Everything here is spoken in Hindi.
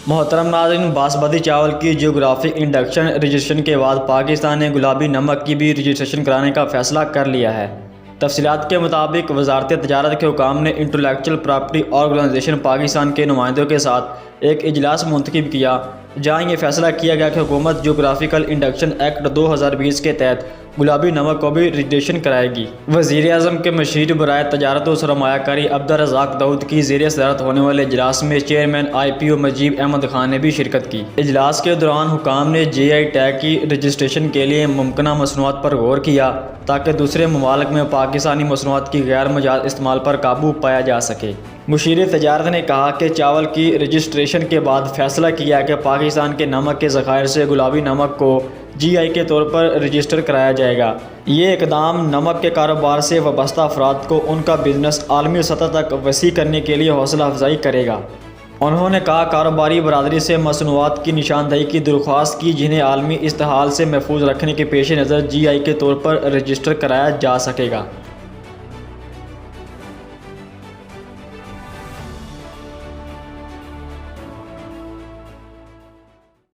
मोहतरम नाज़रीन, बासमती चावल की जियोग्राफिक इंडक्शन रजिस्ट्रेशन के बाद पाकिस्तान ने गुलाबी नमक की भी रजिस्ट्रेशन कराने का फ़ैसला कर लिया है। तफसीलात के मुताबिक वज़ारत तजारत के हुकाम ने इंटेलेक्चुअल प्रॉपर्टी ऑर्गेनाइजेशन पाकिस्तान के नुमाइंदों के साथ एक इजलास मुंतखब किया, जहाँ ये फैसला किया गया कि हुकूमत जियोग्राफिकल इंडक्शन एक्ट 2020 के तहत गुलाबी नमक को भी रजिस्ट्रेशन कराएगी। वज़ीर-ए-आज़म के मशीर बराए तजारत और सरमायाकारी अब्दुर्रज़ाक दाऊद की ज़ेर सदारत होने वाले इजलास में चेयरमैन IPO मजीब अहमद खान ने भी शिरकत की। इजलास के दौरान हुकाम ने GI टैग की रजिस्ट्रेशन के लिए मुमकिना मसनूआत पर गौर किया, ताकि दूसरे ममालिक में पाकिस्तानी मसनूआत की गैर मजाज इस्तेमाल पर काबू पाया जा सके। मुशीर तजारत ने कहा कि चावल की रजिस्ट्रेशन के बाद फैसला किया कि पाकिस्तान के नमक के ज़खायर से गुलाबी नमक को GI के तौर पर रजिस्टर कराया जाएगा। ये इकदाम नमक के कारोबार से वाबस्ता अफराद को उनका बिजनेस आलमी सतह तक वसी करने के लिए हौसला अफजाई करेगा। उन्होंने कहा, कारोबारी बरादरी से मसनूआत की निशानदही की दरख्वास्त की, जिन्हें आलमी इस्तेहाल से महफूज रखने के पेश नज़र GI के तौर पर रजिस्टर कराया जा सकेगा।